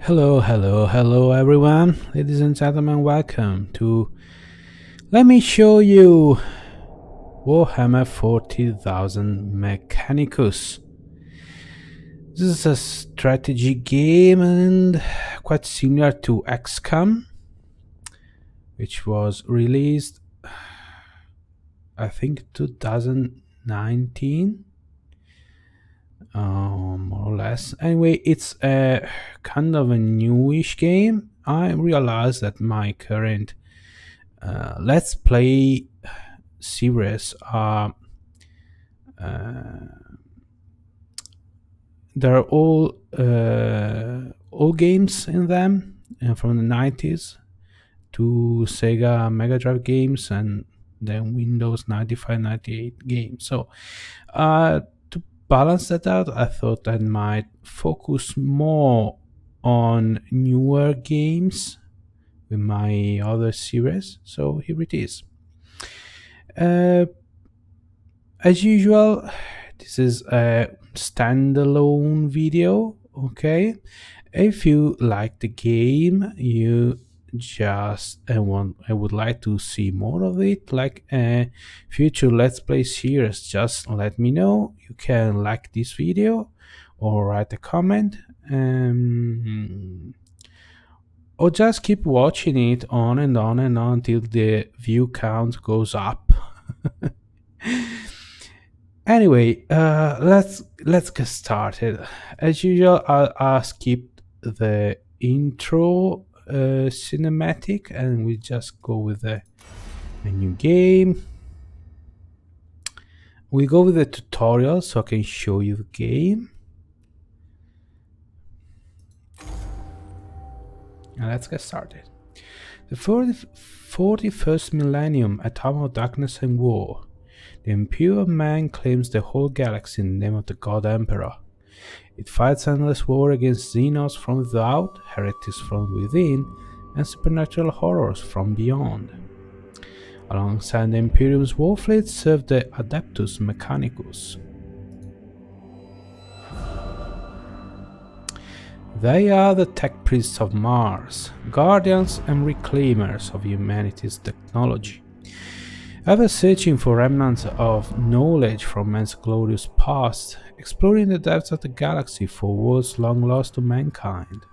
Hello everyone, ladies and gentlemen, welcome to let me show you Warhammer 40,000 Mechanicus. This is a strategy game and quite similar to XCOM, which was released I think 2019, more or less. Anyway, it's a kind of a newish game. I realized that my current let's play series are there are all games in them from the 90s to Sega Mega Drive games and then Windows 95 98 games. So to balance that out, I thought I might focus more on newer games with my other series. So here it is. As usual, this is a standalone video. Okay, if you like the game, you just I would like to see more of it, like a future let's play series, just let me know. You can like this video or write a comment, or just keep watching it on and on and on until the view count goes up. Anyway, let's get started. As usual, I'll skip the intro cinematic and we just go with a new game. We go with the tutorial so I can show you the game. Now let's get started. The 41st millennium, a time of darkness and war. The impure man claims the whole galaxy in the name of the God Emperor. It fights endless war against xenos from without, heretics from within, and supernatural horrors from beyond. Alongside the Imperium's war fleet serve the Adeptus Mechanicus. They are the tech priests of Mars, guardians and reclaimers of humanity's technology. Ever searching for remnants of knowledge from man's glorious past, exploring the depths of the galaxy for worlds long lost to mankind.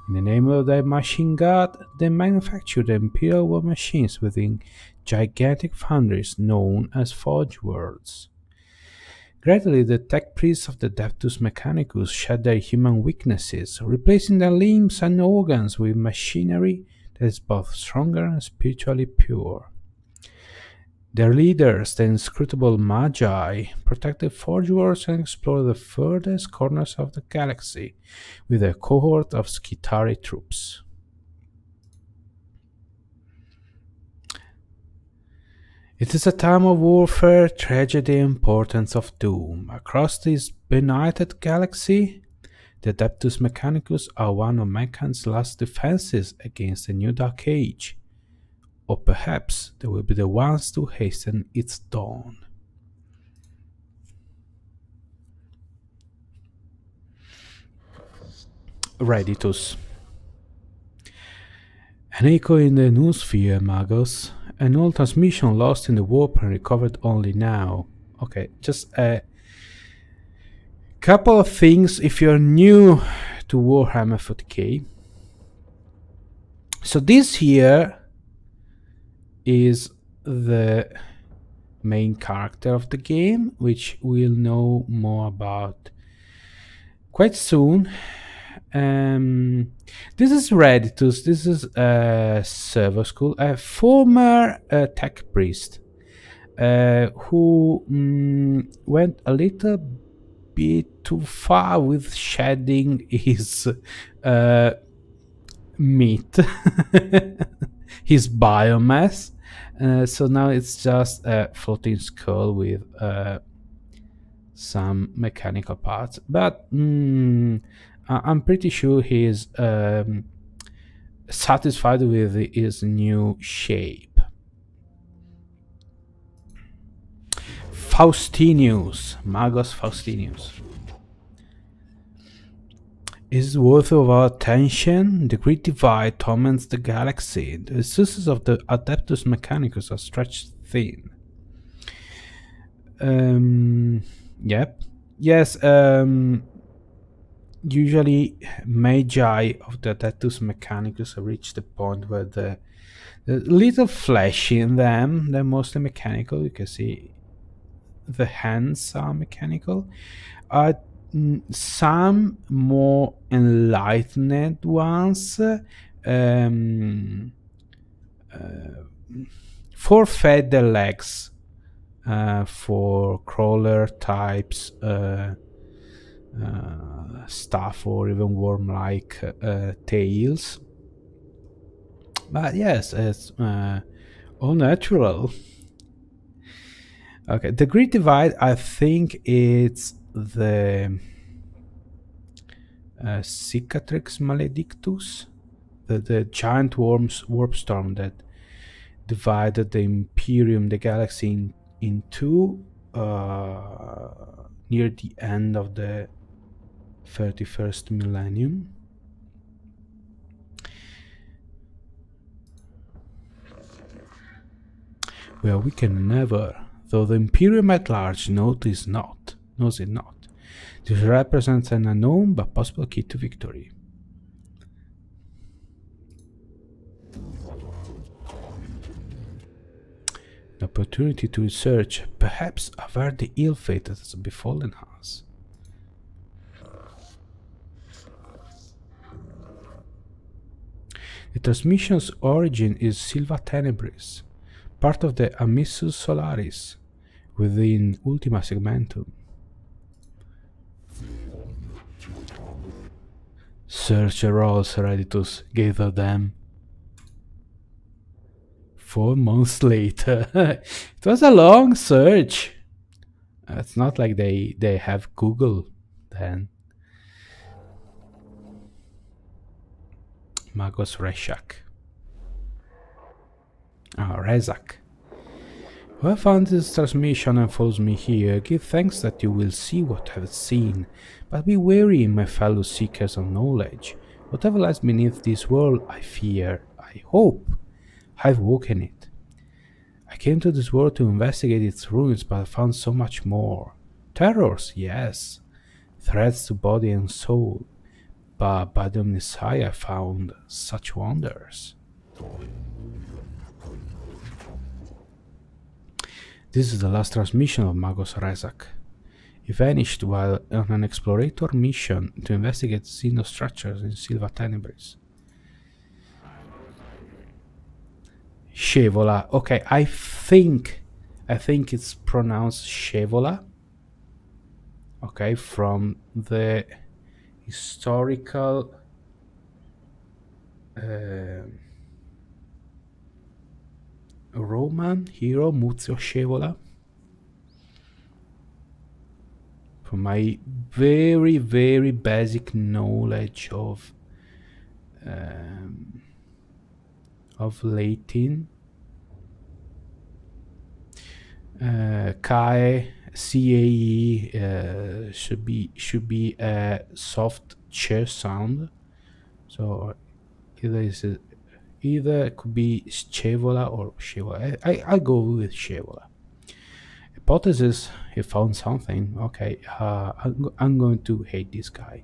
In the name of their machine god, they manufacture the imperial war machines within gigantic foundries known as Forge Worlds. Gradually, the tech priests of the Adeptus Mechanicus shed their human weaknesses, replacing their limbs and organs with machinery that is both stronger and spiritually pure. Their leaders, the inscrutable Magi, protect the Forge Worlds and explore the furthest corners of the galaxy with a cohort of Skitarii troops. It is a time of warfare, tragedy, and portents of doom. Across this benighted galaxy, the Adeptus Mechanicus are one of mankind's last defenses against a new dark age. Or perhaps they will be the ones to hasten its dawn. Redditus. An echo in the noosphere, Magos. An old transmission lost in the warp and recovered only now. Okay, just a couple of things if you're new to Warhammer 40k. So this here is the main character of the game, which we'll know more about quite soon. This is Redditus. This is a server school, a former tech priest who went a little bit too far with shedding his meat, his biomass. So now it's just a floating skull with some mechanical parts, but I'm pretty sure he's satisfied with his new shape. Faustinius, Magos Faustinius. is worth of our attention. The great divide torments the galaxy. The resources of the Adeptus Mechanicus are stretched thin. Yep. Yes, usually magi of the Adeptus Mechanicus reach the point where the little flesh in them, they're mostly mechanical. You can see the hands are mechanical. Some more enlightened ones forfeit their legs for crawler types stuff, or even worm-like tails. But yes, it's all natural. Okay, the Great Divide, I think it's the Cicatrix Maledictus, the giant warp storm that divided the Imperium, the galaxy, in two near the end of the 31st millennium. Well, we can never, though the Imperium at large knows it not. This represents an unknown but possible key to victory. An opportunity to research, perhaps avert the ill fate that has befallen us. The transmission's origin is Silva Tenebris, part of the Amissus Solaris, within Ultima Segmentum. Search rolls, Hereditus, gather them. 4 months later. It was a long search. It's not like they have Google then. Magos Reshak. Rezak. Whoever found this transmission and follows me here, give thanks that you will see what I have seen, but be wary, my fellow seekers of knowledge. Whatever lies beneath this world, I fear, I hope, I've woken it. I came to this world to investigate its ruins, but I found so much more. Terrors, yes. Threats to body and soul. But by the Messiah I found such wonders. This is the last transmission of Magos Rezak. He vanished while on an explorator mission to investigate xenostructures in Silva Tenebris. Shevola. Okay, I think it's pronounced Shevola. Okay, from the historical Roman hero Muzio Scevola. From my very, very basic knowledge of Latin, CAE should be a soft ch sound, so either it could be Scevola or Scevola. I go with Scevola. Hypothesis: he found something. Okay, I'm going to hate this guy.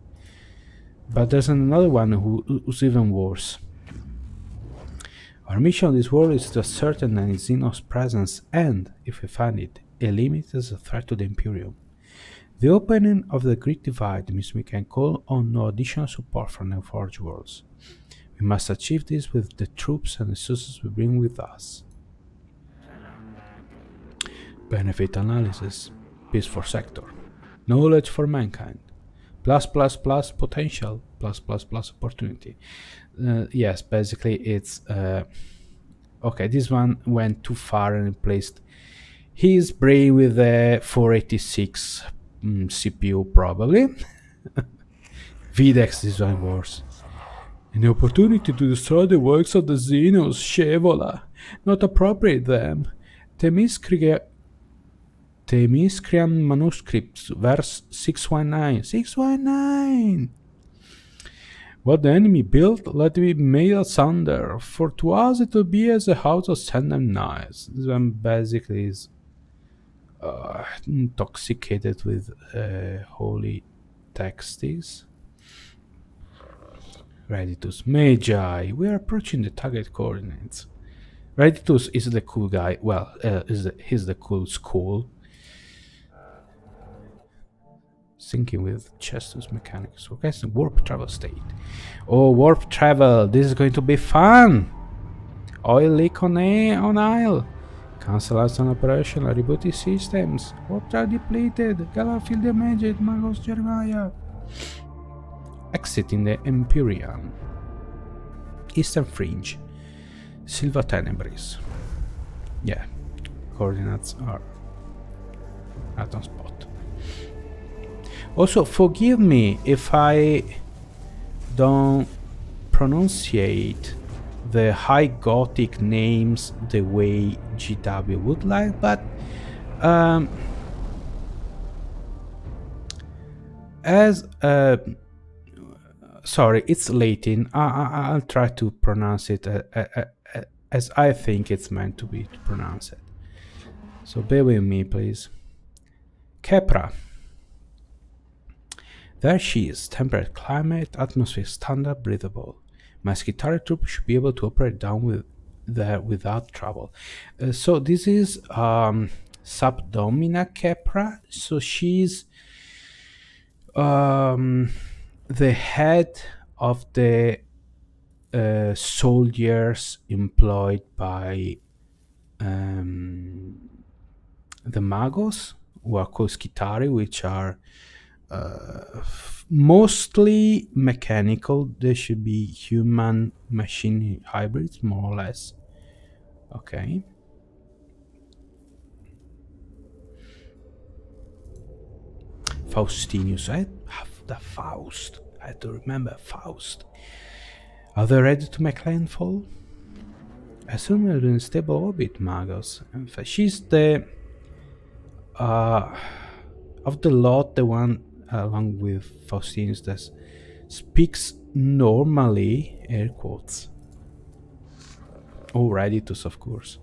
But there's another one who's even worse. Our mission on this world is to ascertain an Xenos presence and, if we find it, eliminate it as a threat to the Imperium. The opening of the Great Divide means we can call on no additional support from the Forge Worlds. We must achieve this with the troops and resources we bring with us. Benefit analysis. PS4 sector. Knowledge for mankind. Plus potential. Plus opportunity. Yes, basically it's... okay, this one went too far and replaced his brain with a 486 CPU, probably. VDEX, this one worse. An opportunity to destroy the works of the Xenos, Scevola. Not appropriate them. Themyscrian manuscripts, verse 619. 619! What the enemy built, let it be made asunder. For to us it will be as a house of sand and knives. This one basically is intoxicated with holy texts. Reditus Magi. We are approaching the target coordinates. Reditus is the cool guy. Well, he's the cool school. Syncing with Chestus Mechanicus. Okay, so warp travel state. Oh, warp travel. This is going to be fun. Oil leak on Isle. Cancel out on operation. Reboot systems. Warp drive depleted. Galar field damaged. Magos Jeremiah. Exit in the Empyrean. Eastern Fringe. Silva Tenebris. Yeah, coordinates are right on spot. Also, forgive me if I don't pronunciate the High Gothic names the way GW would like, but sorry, it's Latin. I'll try to pronounce it as I think it's meant to be pronounced. So bear with me, please. Kepra. There she is. Temperate climate, atmosphere standard, breathable. My Skitari troop should be able to operate down there without trouble. So this is Subdomina Kepra. So she's the head of the soldiers employed by the Magos, who are called Skitari, which are mostly mechanical. They should be human-machine hybrids, more or less. Okay. Faustinius. I have the Faust. I had to remember Faust. Are they ready to make landfall? Assume they're in stable orbit, Magos. In fact, she's the of the lot, the one along with Faustinus that speaks normally, air quotes. Oh, Reditus, of course.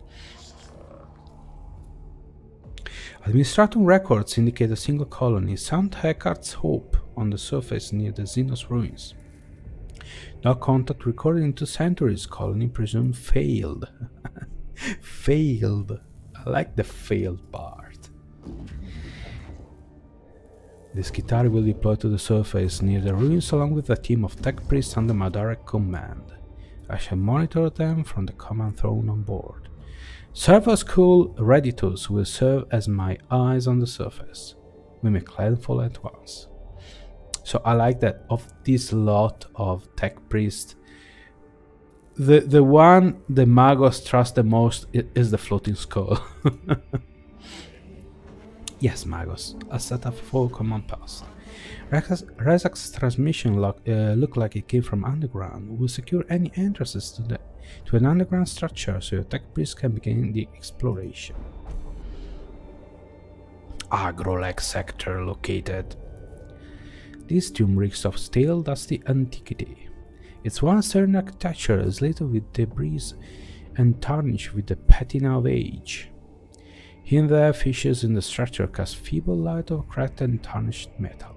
Administratum records indicate a single colony, St. Heckard's Hope, on the surface near the Xenos ruins. No contact recorded in 2 centuries. Colony presumed failed. Failed. I like the failed part. The Skitari will deploy to the surface near the ruins along with a team of tech priests under my direct command. I shall monitor them from the command throne on board. Server School Reditus will serve as my eyes on the surface. We make landfall at once. So I like that of this lot of tech priests, the one the Magos trust the most is the floating skull. Yes, Magos, a set of 4 command posts. Rezak's transmission looked like it came from underground. We'll secure any entrances to an underground structure so your tech priest can begin the exploration. Agro-like sector located. This tomb reeks of stale, dusty antiquity. Its one-stern architecture is littered with debris and tarnished with the patina of age. Here and there, fissures in the structure cast feeble light of cracked and tarnished metal.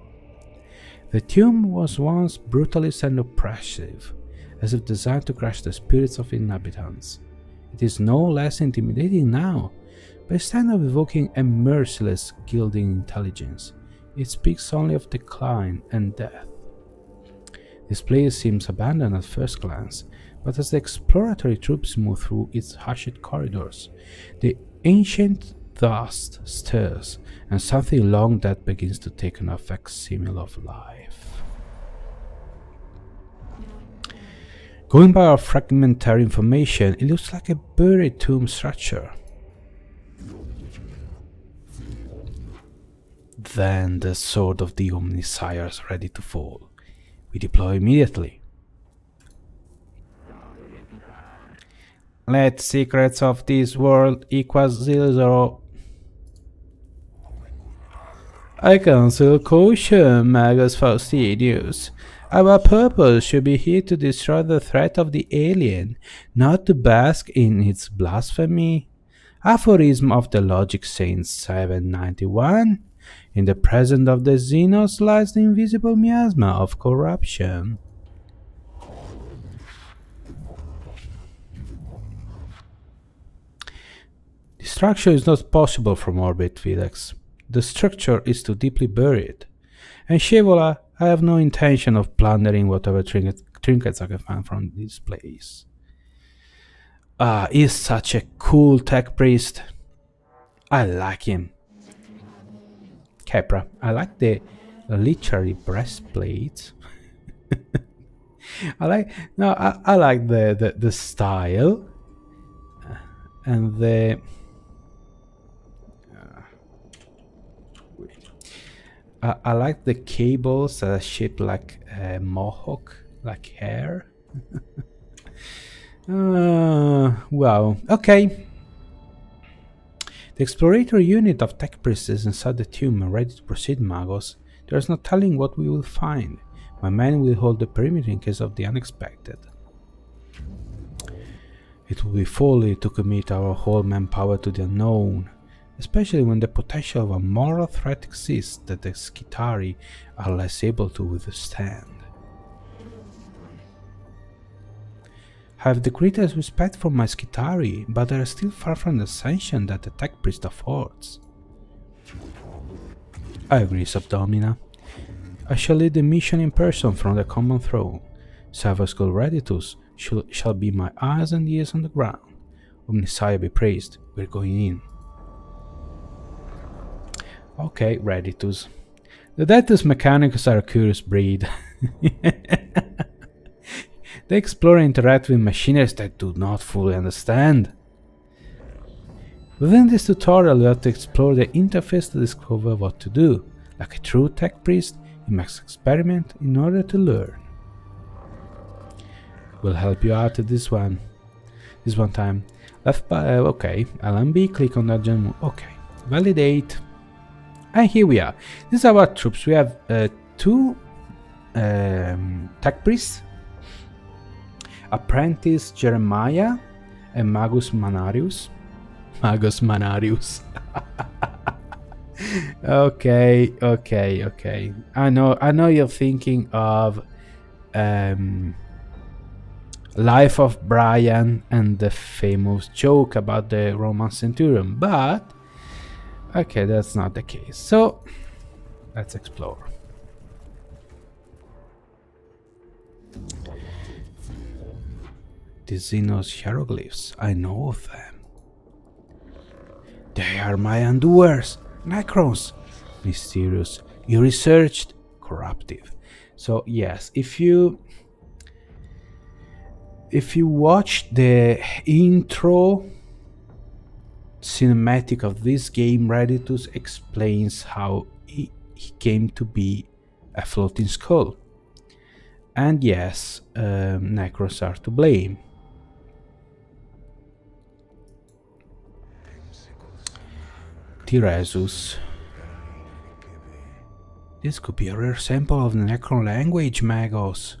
The tomb was once brutalist and oppressive, as if designed to crush the spirits of inhabitants. It is no less intimidating now, by instead of evoking a merciless, gilding intelligence, it speaks only of decline and death. This place seems abandoned at first glance, but as the exploratory troops move through its hushed corridors, the ancient dust stirs, and something long dead begins to take on a facsimile of life. Going by our fragmentary information, it looks like a buried tomb structure. Then the sword of the Omnisire is ready to fall. We deploy immediately. Let secrets of this world equals 0. I cancel caution, Magus Faustinius. Our purpose should be here to destroy the threat of the alien, not to bask in its blasphemy. Aphorism of the Logic Saint 791. In the presence of the Xenos lies the invisible miasma of corruption. Destruction is not possible from orbit, Felix. The structure is too deeply buried. And Shevola, I have no intention of plundering whatever trinkets I can find from this place. He's such a cool tech priest. I like him. Capra, I like the literary breastplate. I like the style and the I like the cables that are shaped like a mohawk, like hair. Wow. Okay. The exploratory unit of tech priests is inside the tomb and ready to proceed, Magos. There is no telling what we will find. My men will hold the perimeter in case of the unexpected. It will be folly to commit our whole manpower to the unknown, especially when the potential of a moral threat exists that the Skitari are less able to withstand. I have the greatest respect for my Skitari, but they are still far from the ascension that the tech priest affords. I agree, Subdomina. I shall lead the mission in person from the common throne. Savascal Reditus shall be my eyes and ears on the ground. Omnissiah be praised, we're going in. Okay, Reditus. The Datus Mechanicus are a curious breed. They explore and interact with machineries that do not fully understand. Within this tutorial, you have to explore the interface to discover what to do. Like a true tech priest, you must experiment in order to learn. We'll help you out at this one time. Left by okay, LMB, click on that gem. Okay, validate. And here we are. These are our troops. We have two tech priests, Apprentice Jeremiah and Magus Manarius. Magus Manarius. Okay. I know you're thinking of Life of Brian and the famous joke about the Roman centurion, but okay, that's not the case. So let's explore. The Xenos hieroglyphs, I know of them. They are my undoers, Necrons. Mysterious, irresearched, corruptive. So yes, if you watch the intro cinematic of this game, Reditus explains how he came to be a floating skull. And yes, Necrons are to blame. Tiresus. This could be a rare sample of the Necron language, Magos.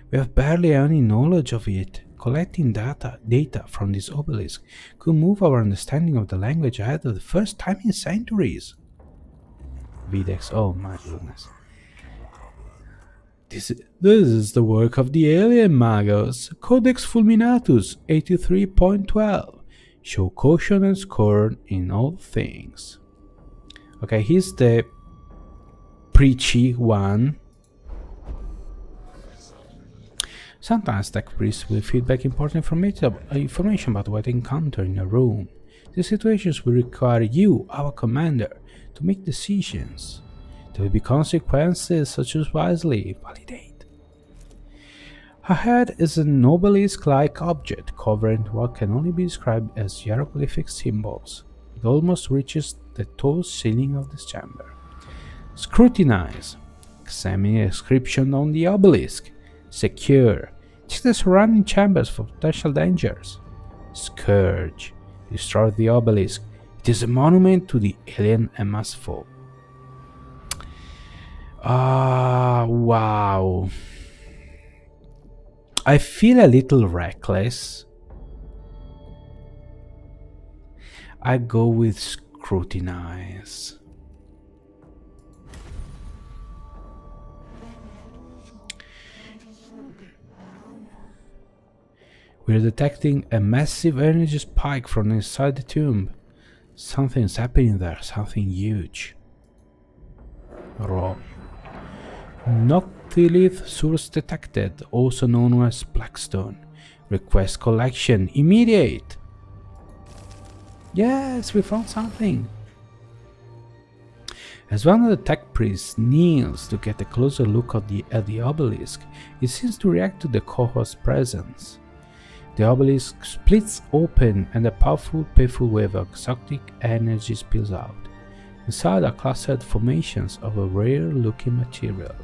We have barely any knowledge of it. Collecting data from this obelisk could move our understanding of the language ahead of the first time in centuries. Videx, oh my goodness. This is the work of the alien, Magos. Codex Fulminatus 83.12. Show caution and scorn in all things. Okay, he's the preachy one. Sometimes tech priests will feedback important information about what they encounter in a room. These situations will require you, our commander, to make decisions. There will be consequences, so choose wisely. Validate. Ahead is an obelisk-like object covering what can only be described as hieroglyphic symbols. It almost reaches the tall ceiling of this chamber. Scrutinize. Examine the inscription on the obelisk. Secure. Check the surrounding chambers for potential dangers. Scourge. Destroy the obelisk. It is a monument to the alien MS foe. Wow. I feel a little reckless. I go with scrutinize. We're detecting a massive energy spike from inside the tomb. Something's happening there, something huge. Raw. Noctilith source detected, also known as Blackstone. Request collection, immediate! Yes, we found something! As one of the tech priests kneels to get a closer look at the obelisk, he seems to react to the cohort's presence. The obelisk splits open and a powerful wave of exotic energy spills out. Inside are clustered formations of a rare-looking material.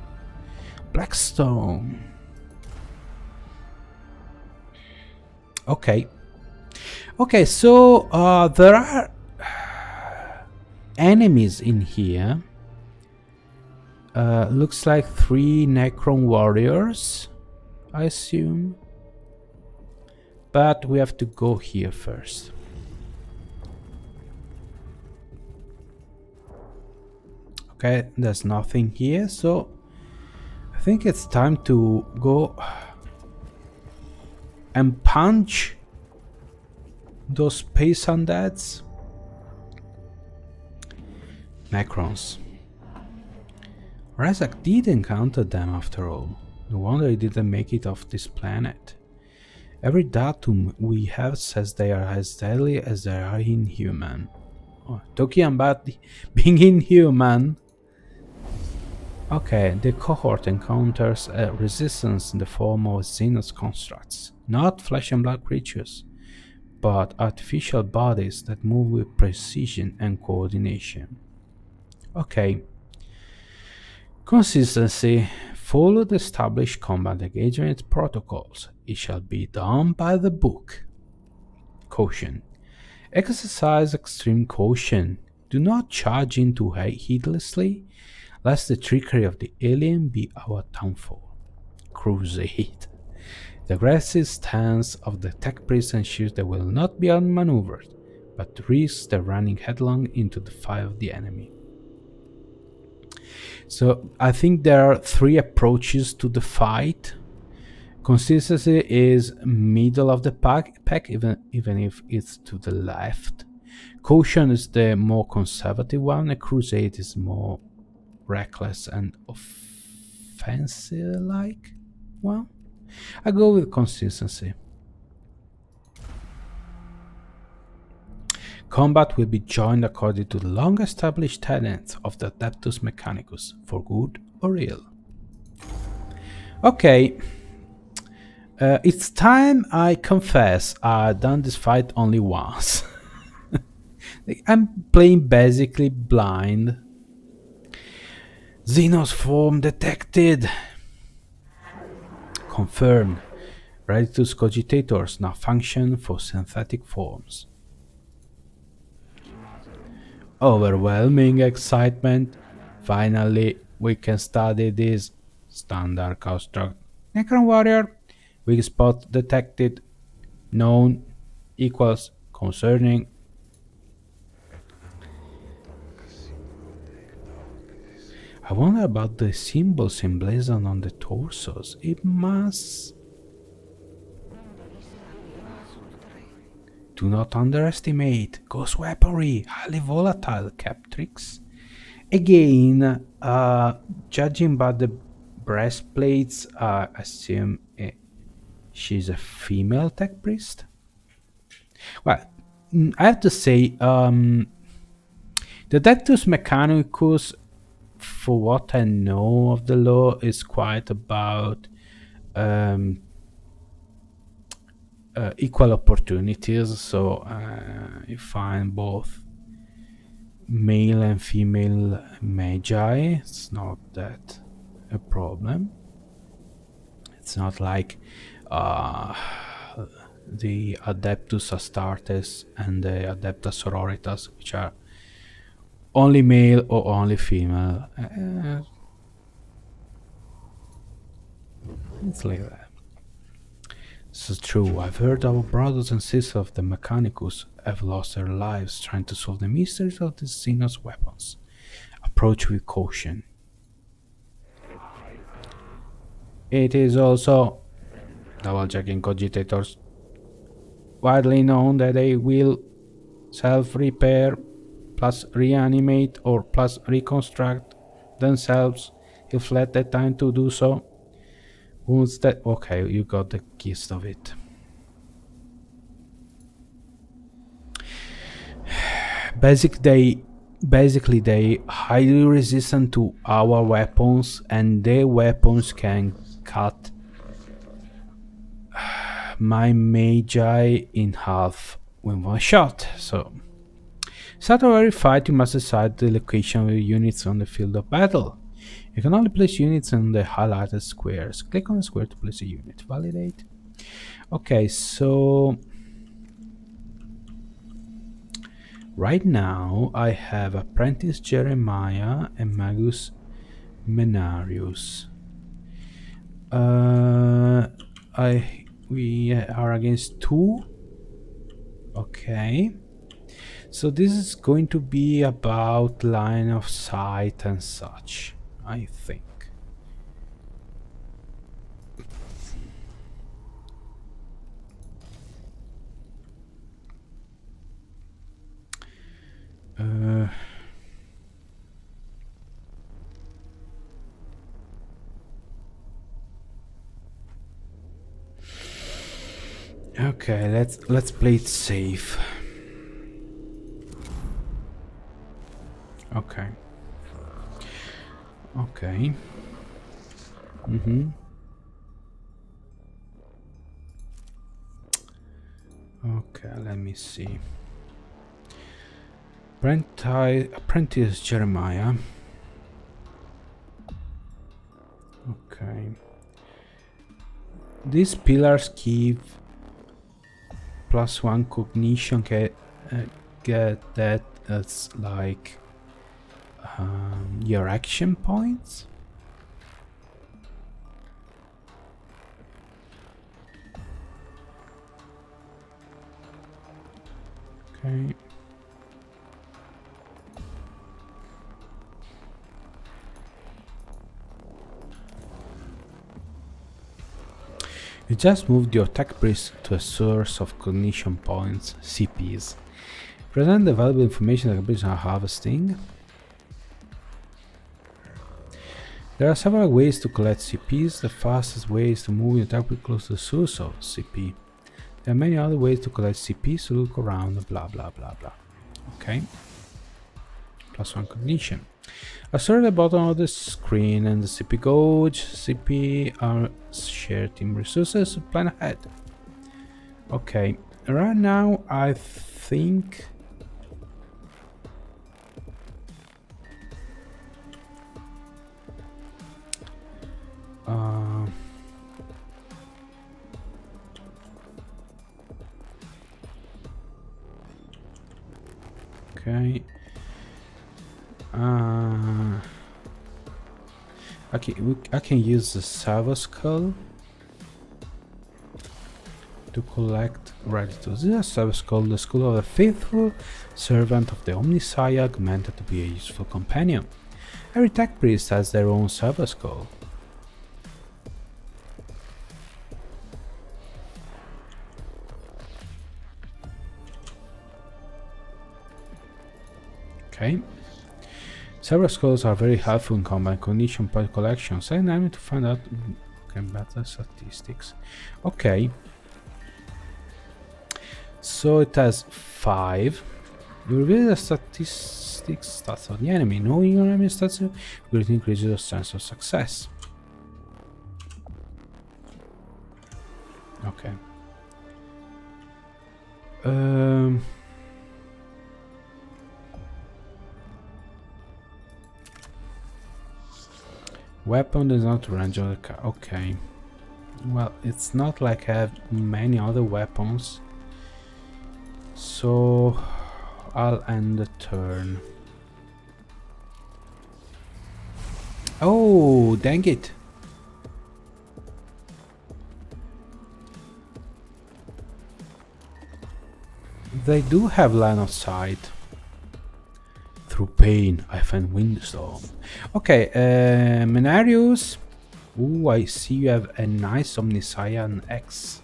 Blackstone. Okay, so there are enemies in here. Looks like 3 Necron warriors, I assume. But we have to go here first. Okay, there's nothing here, so I think it's time to go and punch those space undeads. Necrons. Razak did encounter them after all. No wonder he didn't make it off this planet. Every datum we have says they are as deadly as they are inhuman. Oh, talking about being inhuman. Okay, the cohort encounters a resistance in the form of xenos constructs, not flesh and blood creatures, but artificial bodies that move with precision and coordination. Okay. Consistency. Follow the established combat engagement protocols. It shall be done by the book. Caution. Exercise extreme caution. Do not charge into heedlessly, lest the trickery of the alien be our downfall. Crusade. The aggressive stance of the tech priest ensures they will not be outmaneuvered, but risks the running headlong into the fire of the enemy. So I think there are 3 approaches to the fight. Consistency is middle of the pack even if it's to the left. Caution is the more conservative one. A crusade is more reckless and offensive-like. Well, I go with consistency. Combat will be joined according to the long-established tenets of the Adeptus Mechanicus, for good or ill. Okay, it's time I confess I've done this fight only once. I'm playing basically blind. Xenos form detected. Confirmed. Ritus cogitators now function for synthetic forms. Overwhelming excitement. Finally, we can study this standard construct. Necron warrior, weak spot detected, known equals concerning. I wonder about the symbols emblazoned on the torsos. It must... Do not underestimate ghost weaponry, highly volatile Captrix. Again, judging by the breastplates, I assume she's a female tech priest. Well, I have to say, the Adeptus Mechanicus, for what I know of the law, is quite about equal opportunities, so you find both male and female magi. It's not that a problem. It's not like the Adeptus Astartes and the Adeptus Sororitas, which are only male or only female. It's like that. This is true. I've heard our brothers and sisters of the Mechanicus have lost their lives trying to solve the mysteries of the Xenos weapons. Approach with caution. It is also double-checking cogitators widely known that they will self-repair plus reanimate or plus reconstruct themselves if let the time to do so. Wounds that okay, you got the gist of it. Basically they highly resistant to our weapons, and their weapons can cut my magi in half with one shot. So start every fight you must decide the location of your units on the field of battle. You can only place units in the highlighted squares. Click on the square to place a unit. Validate. Okay, so right now I have Apprentice Jeremiah and Magus Menarius. We are against 2. Okay. So this is going to be about line of sight and such, I think. Okay, let's play it safe. Okay. Okay. Okay, let me see. Apprentice Jeremiah. Okay. These pillars give +1 cognition. Get that as like your action points. Okay. You just moved your tech priest to a source of cognition points, CPs. Present the valuable information that companies are harvesting. There are several ways to collect CPs. The fastest way is to move your tech priest close to the source of CP. There are many other ways to collect CP, so look around, blah blah blah blah. Okay. +1 cognition. I saw at the bottom of the screen and the CP gauge. CP are shared team resources, so plan ahead. Okay, right now I think okay. I can use the Sava Skull to collect radicals. This is a Sava Skull, the skull of a faithful servant of the Omnisciag, meant to be a useful companion. Every tech priest has their own Sava Skull. Okay. Several skulls are very helpful in combat cognition point collection. Send enemy to find out better statistics. Okay. So it has 5. You reveal the statistics stats of the enemy. Knowing your enemy stats greatly increases your sense of success. Okay. Weapon does not range on the car. Okay. Well, it's not like I have many other weapons. So I'll end the turn. Oh, dang it. they do have line of sight. Through pain, I find wisdom. Okay, Mechanicus. Ooh, I see you have a nice Omniscience X.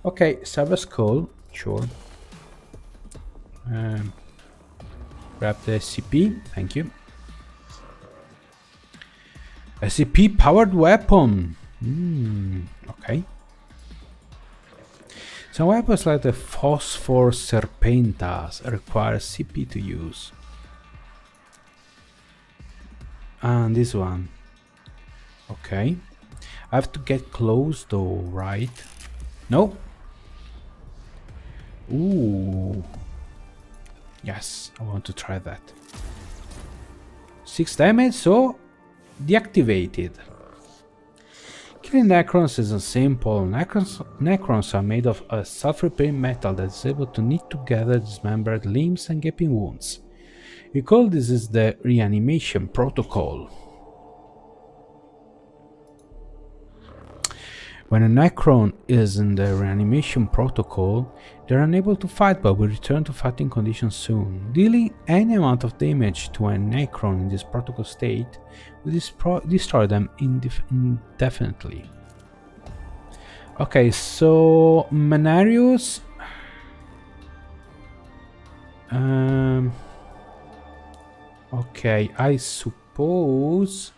Okay, Cyber Skull, sure. Grab the SCP, thank you. SCP powered weapon. Okay. Some weapons like the Phosphor Serpentas require CP to use. And this one. Okay. I have to get close though, right? No. Ooh. Yes, I want to try that. 6 damage, so deactivated. Killing Necrons isn't simple. Necrons are made of a self-repairing metal that is able to knit together dismembered limbs and gaping wounds. We call this is the reanimation protocol. When a Necron is in the reanimation protocol, they are unable to fight but will return to fighting conditions soon. Dealing any amount of damage to a Necron in this protocol state will destroy them indefinitely. Okay, so Mechanicus. Okay, I suppose.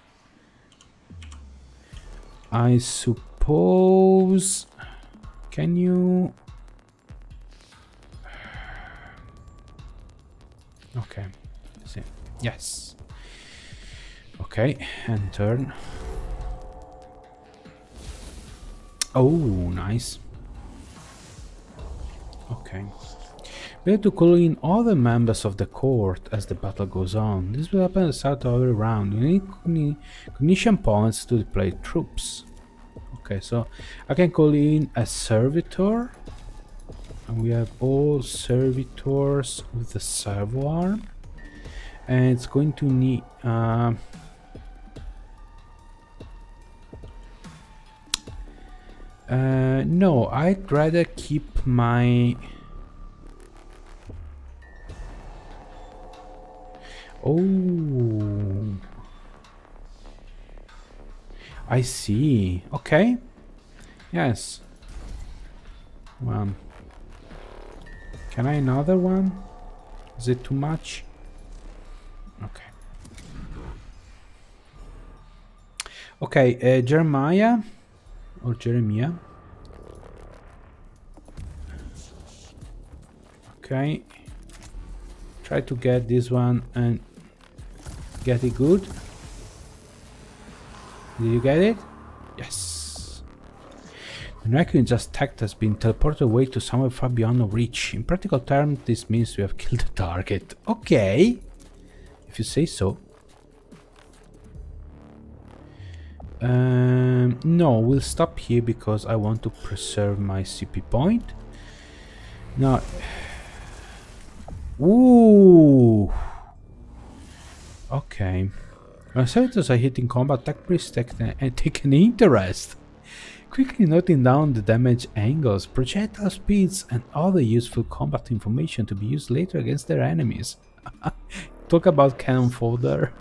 Can you? Okay, see. Yes. Okay, and turn. Oh, nice. Okay. We have to call in all the members of the court as the battle goes on. This will happen at the start of every round. You need cognition points to deploy troops. Okay, so I can call in a servitor. And we have all servitors with the servo arm. And it's going to need... no, I'd rather keep my... Oh, I see. Okay. Yes. Can I another one? Is it too much? Okay. Okay, Jeremiah or Jeremiah. Okay. Try to get this one and get it good. Did you get it? Yes. The Mechanicus just tech has been teleported away to somewhere far beyond our reach. In practical terms, this means we have killed the target. Okay. If you say so. No, we'll stop here because I want to preserve my CP point. Now... Ooh. Okay. When servitors are hitting combat, tech priests take an interest. Quickly noting down the damage angles, projectile speeds, and other useful combat information to be used later against their enemies. Talk about cannon fodder.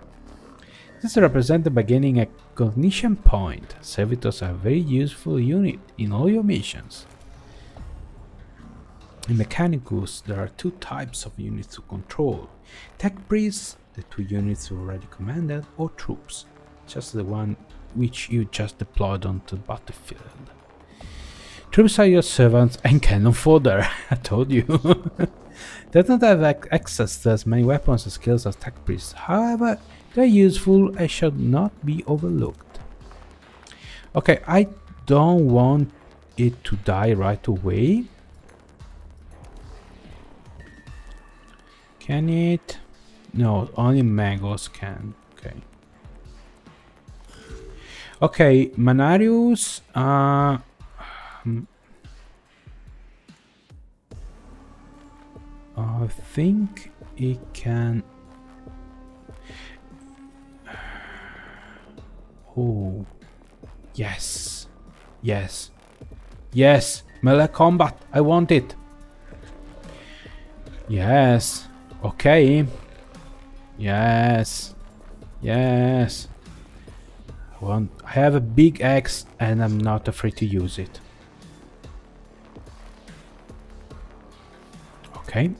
This is represented by gaining a cognition point. Servitors are a very useful unit in all your missions. In Mechanicus, there are 2 types of units to control. Tech priests, the 2 units you already commanded, or troops, just the one which you just deployed onto the battlefield. Troops are your servants and cannon fodder, I told you. They don't have access to as many weapons and skills as tech priests, however, they're useful and should not be overlooked. Okay, I don't want it to die right away. Can it? No, only Magos can. Okay. Okay, Mechanicus. I think it can. Oh, yes, yes, yes. Melee combat. I want it. Yes. Okay. Yes. Yes. Well, I have a big axe and I'm not afraid to use it. Okay.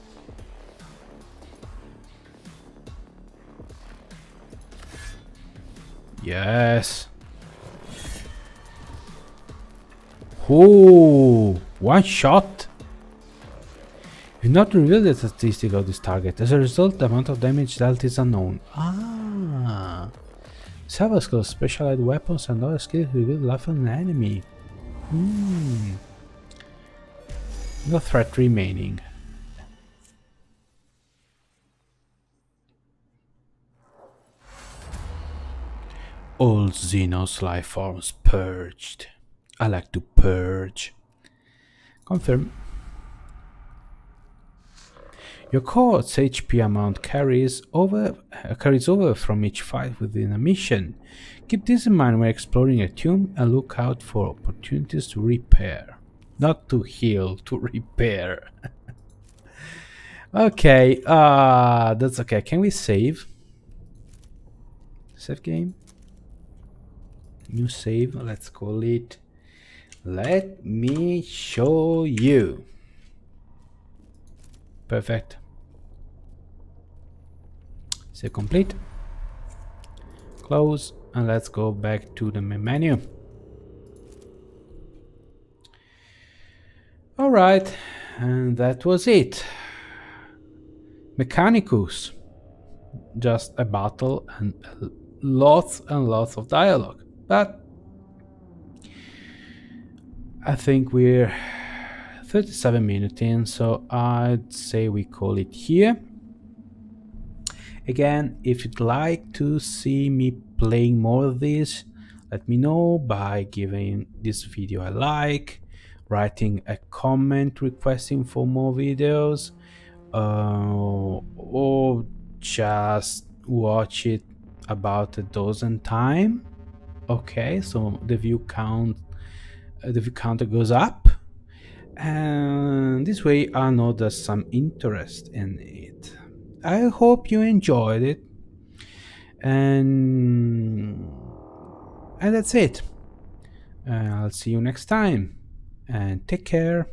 Yes. Ooh, one shot. You not reveal the statistic of this target. As a result, the amount of damage dealt is unknown. Ah. Several skills, specialized weapons, and other skills reveal the life of an enemy. No threat remaining. All Xenos life forms purged. I like to purge. Confirm. Your code's HP amount carries over from each fight within a mission. Keep this in mind when exploring a tomb and look out for opportunities to repair. Not to heal, to repair. Okay, that's okay. Can we save? Save game? New save, let's call it Let Me Show You. Perfect. Save complete. Close, and let's go back to the main menu. Alright, and that was it. Mechanicus. Just a battle and lots of dialogue. But I think we're 37 minutes in, so I'd say we call it here. Again, if you'd like to see me playing more of this, let me know by giving this video a like, writing a comment requesting for more videos, or just watch it about a dozen times. Okay, so the view counter goes up, and this way I know there's some interest in it. I hope you enjoyed it, and that's it. I'll see you next time, and take care.